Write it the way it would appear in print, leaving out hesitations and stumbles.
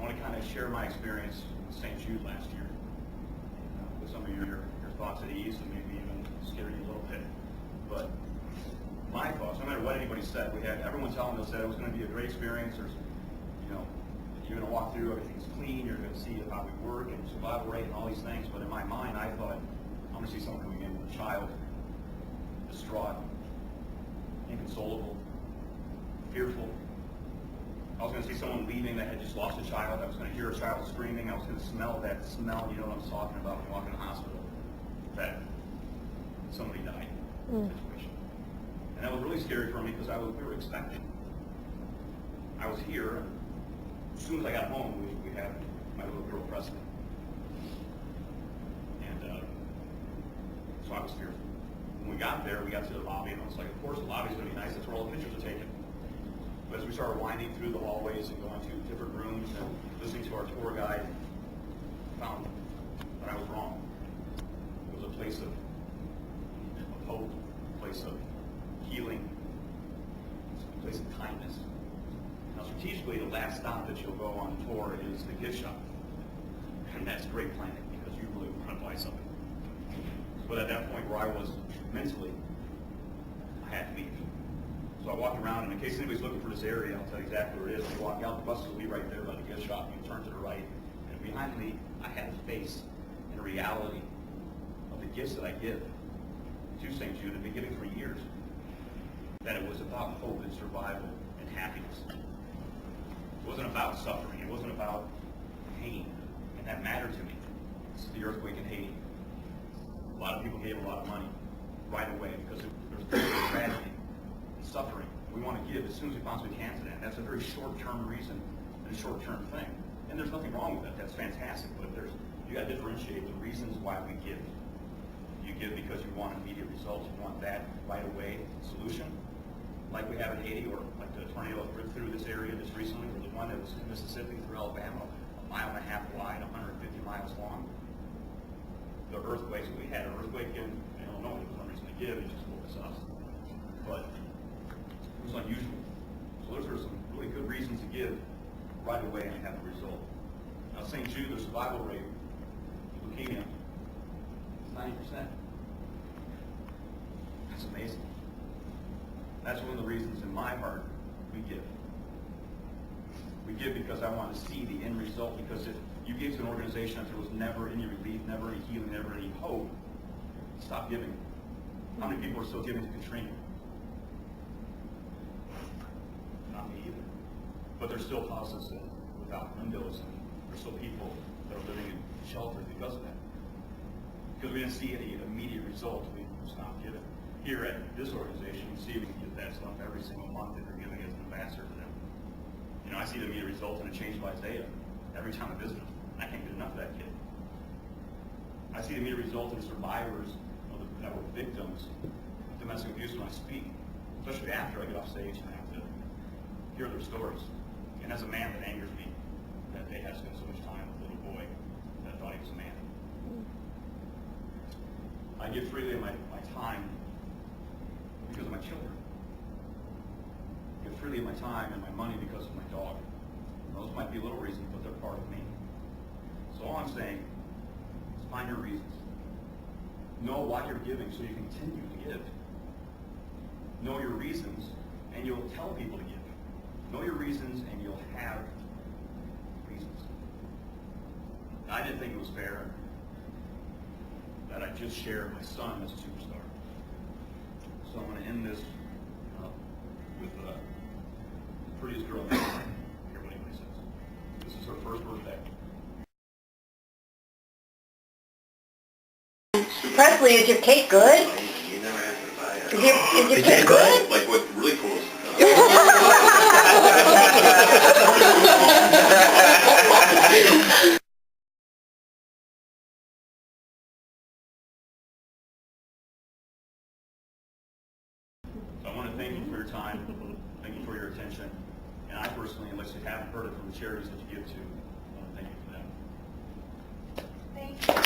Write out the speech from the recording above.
want to kind of share my experience with St. Jude last year, with some of your thoughts at ease and maybe even scare you a little bit. But my thoughts, no matter what anybody said, we had everyone telling us that it was going to be a great experience. There's, you're going to walk through, everything's clean, you're going to see how we work and survival rate and all these things. But in my mind, I thought, I'm going to see someone coming in with a child, distraught, inconsolable, fearful. I was going to see someone leaving that had just lost a child. I was going to hear a child screaming. I was going to smell that smell, you know what I'm talking about when you walk in the hospital, that somebody died situation. And that was really scary for me because we were expecting. I was here. As soon as I got home, we had my little girl Preston. And so I was fearful. When we got there, we got to the lobby, and I was like, of course the lobby's going to be nice. That's where all the pictures are taken. But as we started winding through the hallways and going to different rooms and listening to our tour guide, I found that I was wrong. It was a place of hope, a place of healing, a place of kindness. Now, strategically, the last stop that you'll go on the tour is the gift shop. And that's great planning because you really want to buy something. But at that point where I was mentally, I had to leave. So I walked around, and in case anybody's looking for this area, I'll tell you exactly where it is. You walk out, the bus will be right there by the gift shop. You turn to the right, and behind me, I had a face and a reality of the gifts that I give to St. Jude. I've been giving for years. That it was about hope and survival and happiness. It wasn't about suffering. It wasn't about pain. And that mattered to me. This is the earthquake in Haiti. A lot of people gave a lot of money right away because there was tragedy and suffering. We want to give as soon as we possibly can to that. That's a very short-term reason and a short-term thing. And there's nothing wrong with that. That's fantastic. But you got to differentiate the reasons why we give. You give because you want immediate results. You want that right away solution, like we have in Haiti, or like the tornado that ripped through this area just recently, or the one that was in Mississippi through Alabama, 1.5 miles wide, 150 miles long. The earthquakes, we had an earthquake in Illinois. There was no reason to give, it just woke us up. But it was unusual. So those are some really good reasons to give right away and have the result. Now, St. Jude, the survival rate of leukemia is 90%. That's amazing. That's one of the reasons in my heart we give. We give because I want to see the end result, because if you gave to an organization that there was never any relief, never any healing, never any hope, stop giving. How many people are still giving to Katrina? Not me either. But there's still houses without windows, and there's still people that are living in shelters because of that. Because we didn't see any immediate result, we stopped giving. Here at this organization, we see we can get that stuff every single month that you're giving as an ambassador to them. I see the immediate result in a change by Isaiah every time I visit him. I can't get enough of that kid. I see the immediate result in survivors that were victims of domestic abuse when I speak, especially after I get off stage and I have to hear their stories. And as a man, that angers me that they had spent so much time with a little boy that thought he was a man. I give freely of my time because of my children. I give freely of my time and my money because of my dog. Those might be little reasons, but they're part of me. So all I'm saying is find your reasons. Know why you're giving so you continue to give. Know your reasons, and you'll tell people to give. Know your reasons, and you'll have reasons. Now, I didn't think it was fair that I just shared my son as a superstar. So I'm going to end this with the prettiest girl in the world. Hear what anybody says. This is her first birthday. Presley, is your cake good? You never have to buy it. Is your cake good? Like what really cool is I want to thank you for your time. Thank you for your attention. And I personally, unless you haven't heard it from the charities that you give to, I want to thank you for that. Thank you.